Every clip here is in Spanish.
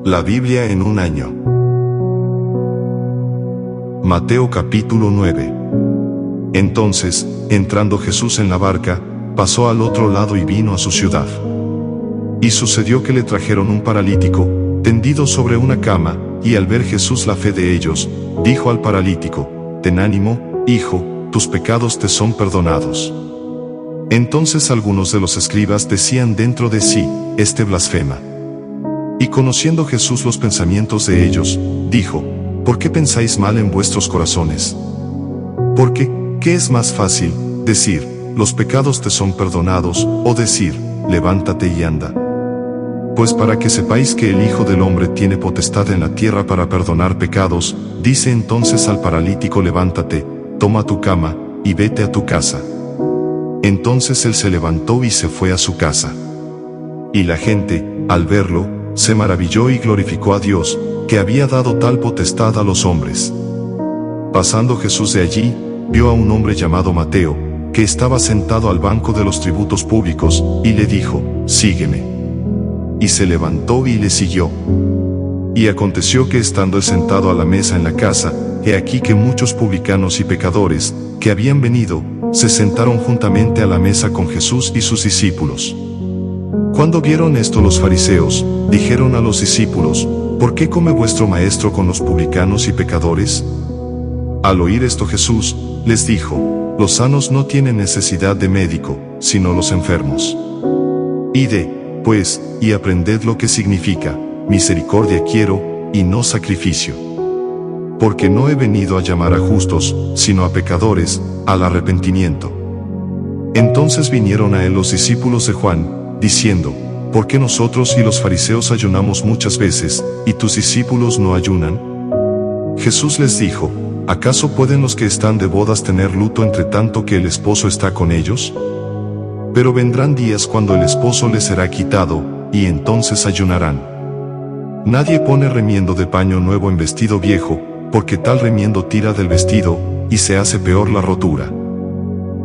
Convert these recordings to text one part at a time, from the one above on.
La Biblia en un año. Mateo capítulo 9. Entonces, entrando Jesús en la barca, pasó al otro lado y vino a su ciudad. Y sucedió que le trajeron un paralítico, tendido sobre una cama, y al ver Jesús la fe de ellos, dijo al paralítico: Ten ánimo, hijo, tus pecados te son perdonados. Entonces algunos de los escribas decían dentro de sí: Este blasfema. Y conociendo Jesús los pensamientos de ellos, dijo: ¿Por qué pensáis mal en vuestros corazones? Porque, ¿qué es más fácil, decir, los pecados te son perdonados, o decir, levántate y anda? Pues para que sepáis que el Hijo del Hombre tiene potestad en la tierra para perdonar pecados, dice entonces al paralítico: levántate, toma tu cama, y vete a tu casa. Entonces él se levantó y se fue a su casa. Y la gente, al verlo, se maravilló y glorificó a Dios, que había dado tal potestad a los hombres. Pasando Jesús de allí, vio a un hombre llamado Mateo, que estaba sentado al banco de los tributos públicos, y le dijo: Sígueme. Y se levantó y le siguió. Y aconteció que estando él sentado a la mesa en la casa, he aquí que muchos publicanos y pecadores, que habían venido, se sentaron juntamente a la mesa con Jesús y sus discípulos. Cuando vieron esto los fariseos, dijeron a los discípulos: ¿Por qué come vuestro maestro con los publicanos y pecadores? Al oír esto Jesús les dijo: Los sanos no tienen necesidad de médico, sino los enfermos. Id, pues, y aprended lo que significa: misericordia quiero, y no sacrificio. Porque no he venido a llamar a justos, sino a pecadores, al arrepentimiento. Entonces vinieron a él los discípulos de Juan, diciendo: ¿Por qué nosotros y los fariseos ayunamos muchas veces, y tus discípulos no ayunan? Jesús les dijo: ¿Acaso pueden los que están de bodas tener luto entre tanto que el esposo está con ellos? Pero vendrán días cuando el esposo les será quitado, y entonces ayunarán. Nadie pone remiendo de paño nuevo en vestido viejo, porque tal remiendo tira del vestido, y se hace peor la rotura.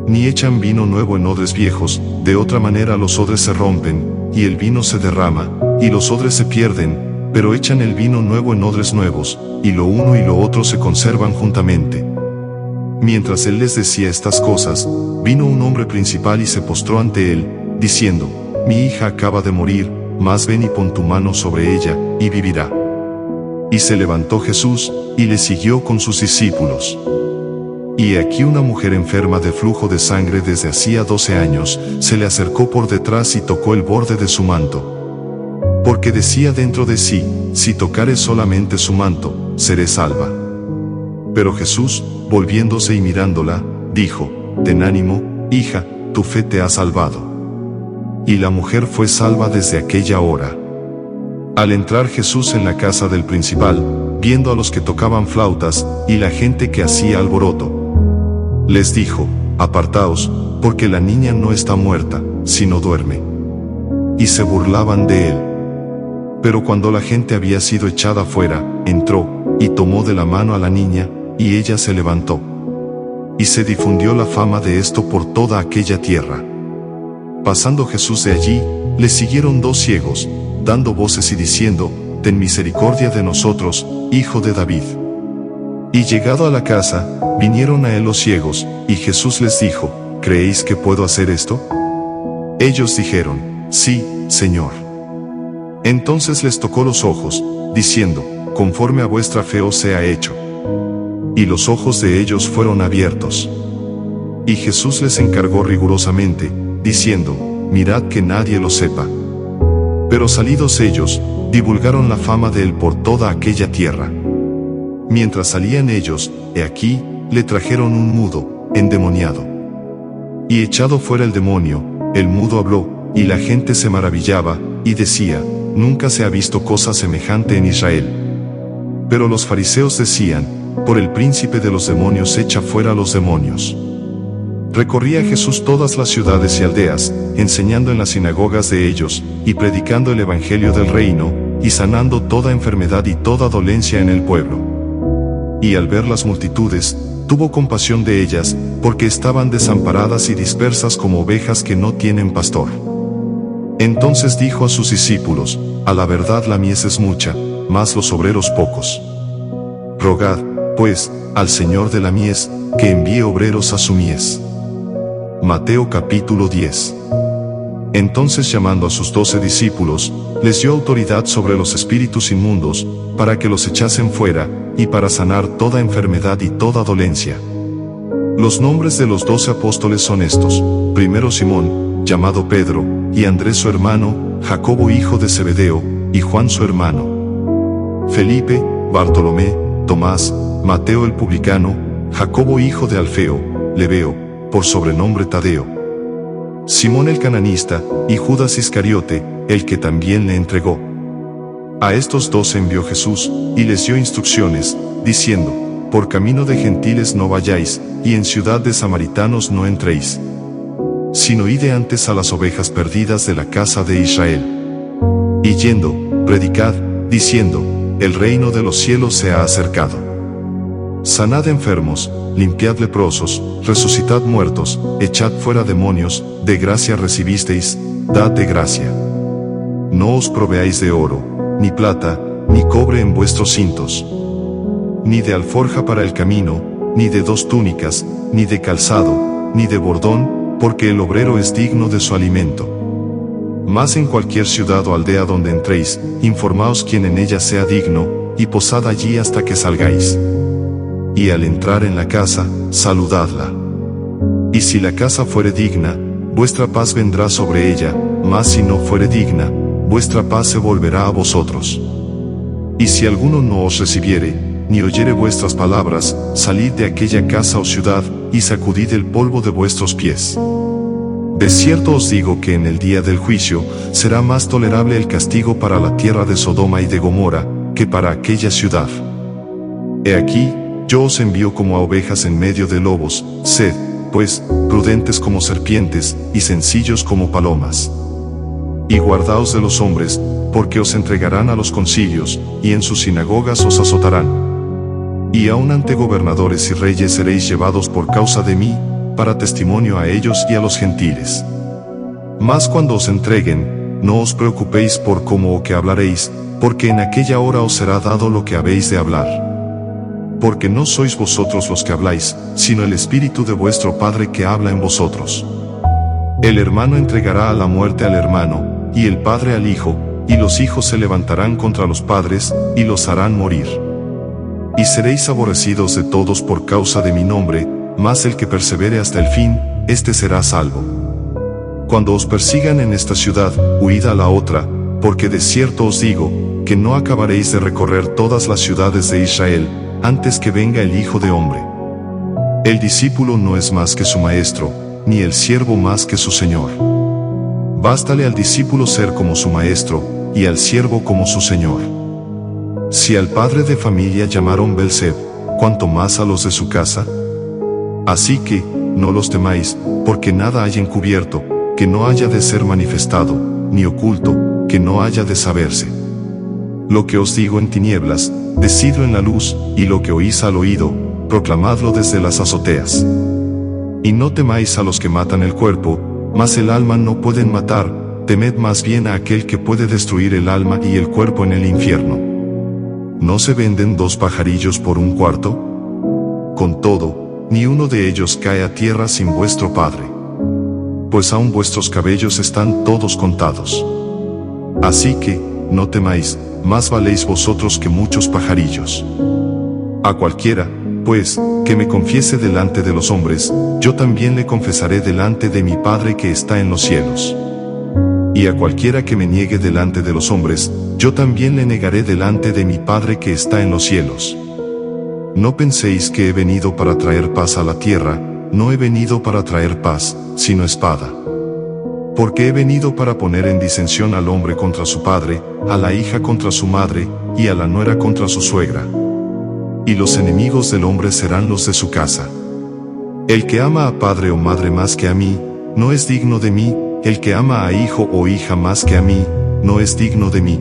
Ni echan vino nuevo en odres viejos, de otra manera los odres se rompen, y el vino se derrama, y los odres se pierden, pero echan el vino nuevo en odres nuevos, y lo uno y lo otro se conservan juntamente. Mientras él les decía estas cosas, vino un hombre principal y se postró ante él, diciendo: Mi hija acaba de morir, mas ven y pon tu mano sobre ella, y vivirá. Y se levantó Jesús, y le siguió con sus discípulos. Y aquí una mujer enferma de flujo de sangre desde hacía 12 años, se le acercó por detrás y tocó el borde de su manto. Porque decía dentro de sí: Si tocare solamente su manto, seré salva. Pero Jesús, volviéndose y mirándola, dijo: Ten ánimo, hija, tu fe te ha salvado. Y la mujer fue salva desde aquella hora. Al entrar Jesús en la casa del principal, viendo a los que tocaban flautas, y la gente que hacía alboroto, les dijo: Apartaos, porque la niña no está muerta, sino duerme. Y se burlaban de él. Pero cuando la gente había sido echada fuera, entró, y tomó de la mano a la niña, y ella se levantó. Y se difundió la fama de esto por toda aquella tierra. Pasando Jesús de allí, le siguieron 2 ciegos, dando voces y diciendo: Ten misericordia de nosotros, hijo de David. Y llegado a la casa, vinieron a él los ciegos, y Jesús les dijo: ¿Creéis que puedo hacer esto? Ellos dijeron: Sí, Señor. Entonces les tocó los ojos, diciendo: Conforme a vuestra fe os sea hecho. Y los ojos de ellos fueron abiertos. Y Jesús les encargó rigurosamente, diciendo: Mirad que nadie lo sepa. Pero salidos ellos, divulgaron la fama de él por toda aquella tierra. Mientras salían ellos, he aquí, le trajeron un mudo, endemoniado. Y echado fuera el demonio, el mudo habló, y la gente se maravillaba, y decía: Nunca se ha visto cosa semejante en Israel. Pero los fariseos decían: Por el príncipe de los demonios echa fuera a los demonios. Recorría Jesús todas las ciudades y aldeas, enseñando en las sinagogas de ellos, y predicando el evangelio del reino, y sanando toda enfermedad y toda dolencia en el pueblo. Y al ver las multitudes, tuvo compasión de ellas, porque estaban desamparadas y dispersas como ovejas que no tienen pastor. Entonces dijo a sus discípulos: a la verdad la mies es mucha, mas los obreros pocos. Rogad, pues, al Señor de la mies, que envíe obreros a su mies. Mateo capítulo 10. Entonces, llamando a sus 12 discípulos, les dio autoridad sobre los espíritus inmundos, para que los echasen fuera, y para sanar toda enfermedad y toda dolencia. Los nombres de los 12 apóstoles son estos: primero Simón, llamado Pedro, y Andrés su hermano, Jacobo hijo de Zebedeo, y Juan su hermano, Felipe, Bartolomé, Tomás, Mateo el publicano, Jacobo hijo de Alfeo, Lebeo, por sobrenombre Tadeo, Simón el cananista, y Judas Iscariote, el que también le entregó. A estos 12 envió Jesús, y les dio instrucciones, diciendo: por camino de gentiles no vayáis, y en ciudad de samaritanos no entréis, sino ide antes a las ovejas perdidas de la casa de Israel. Y yendo, predicad, diciendo: el reino de los cielos se ha acercado. Sanad enfermos, limpiad leprosos, resucitad muertos, echad fuera demonios, de gracia recibisteis, dad de gracia. No os proveáis de oro, ni plata, ni cobre en vuestros cintos, ni de alforja para el camino, ni de 2 túnicas, ni de calzado, ni de bordón, porque el obrero es digno de su alimento. Mas en cualquier ciudad o aldea donde entréis, informaos quién en ella sea digno, y posad allí hasta que salgáis. Y al entrar en la casa, saludadla. Y si la casa fuere digna, vuestra paz vendrá sobre ella, mas si no fuere digna, vuestra paz se volverá a vosotros. Y si alguno no os recibiere, ni oyere vuestras palabras, salid de aquella casa o ciudad, y sacudid el polvo de vuestros pies. De cierto os digo que en el día del juicio, será más tolerable el castigo para la tierra de Sodoma y de Gomorra, que para aquella ciudad. He aquí, yo os envío como a ovejas en medio de lobos. Sed, pues, prudentes como serpientes, y sencillos como palomas. Y guardaos de los hombres, porque os entregarán a los concilios, y en sus sinagogas os azotarán. Y aun ante gobernadores y reyes seréis llevados por causa de mí, para testimonio a ellos y a los gentiles. Mas cuando os entreguen, no os preocupéis por cómo o qué hablaréis, porque en aquella hora os será dado lo que habéis de hablar. Porque no sois vosotros los que habláis, sino el Espíritu de vuestro Padre que habla en vosotros. El hermano entregará a la muerte al hermano, y el padre al hijo, y los hijos se levantarán contra los padres, y los harán morir. Y seréis aborrecidos de todos por causa de mi nombre, mas el que persevere hasta el fin, éste será salvo. Cuando os persigan en esta ciudad, huid a la otra, porque de cierto os digo, que no acabaréis de recorrer todas las ciudades de Israel, antes que venga el Hijo de Hombre. El discípulo no es más que su maestro, ni el siervo más que su señor. Bástale al discípulo ser como su maestro, y al siervo como su señor. Si al padre de familia llamaron Belzeb, ¿cuánto más a los de su casa? Así que, no los temáis, porque nada hay encubierto, que no haya de ser manifestado, ni oculto, que no haya de saberse. Lo que os digo en tinieblas, decidlo en la luz, y lo que oís al oído, proclamadlo desde las azoteas. Y no temáis a los que matan el cuerpo, mas el alma no pueden matar, temed más bien a aquel que puede destruir el alma y el cuerpo en el infierno. ¿No se venden 2 pajarillos por un cuarto? Con todo, ni uno de ellos cae a tierra sin vuestro Padre. Pues aun vuestros cabellos están todos contados. Así que, no temáis, más valéis vosotros que muchos pajarillos. A cualquiera, pues, que me confiese delante de los hombres, yo también le confesaré delante de mi Padre que está en los cielos. Y a cualquiera que me niegue delante de los hombres, yo también le negaré delante de mi Padre que está en los cielos. No penséis que he venido para traer paz a la tierra, no he venido para traer paz, sino espada. Porque he venido para poner en disensión al hombre contra su padre, a la hija contra su madre, y a la nuera contra su suegra. Y los enemigos del hombre serán los de su casa. El que ama a padre o madre más que a mí, no es digno de mí, el que ama a hijo o hija más que a mí, no es digno de mí.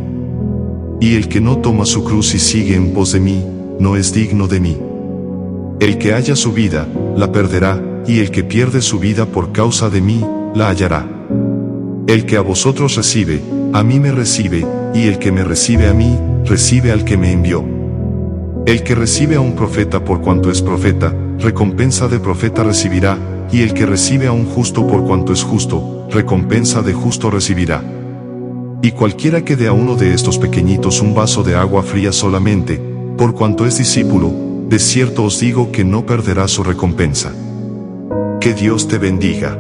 Y el que no toma su cruz y sigue en pos de mí, no es digno de mí. El que haya su vida, la perderá, y el que pierde su vida por causa de mí, la hallará. El que a vosotros recibe, a mí me recibe, y el que me recibe a mí, recibe al que me envió. El que recibe a un profeta por cuanto es profeta, recompensa de profeta recibirá, y el que recibe a un justo por cuanto es justo, recompensa de justo recibirá. Y cualquiera que dé a uno de estos pequeñitos un vaso de agua fría solamente, por cuanto es discípulo, de cierto os digo que no perderá su recompensa. Que Dios te bendiga.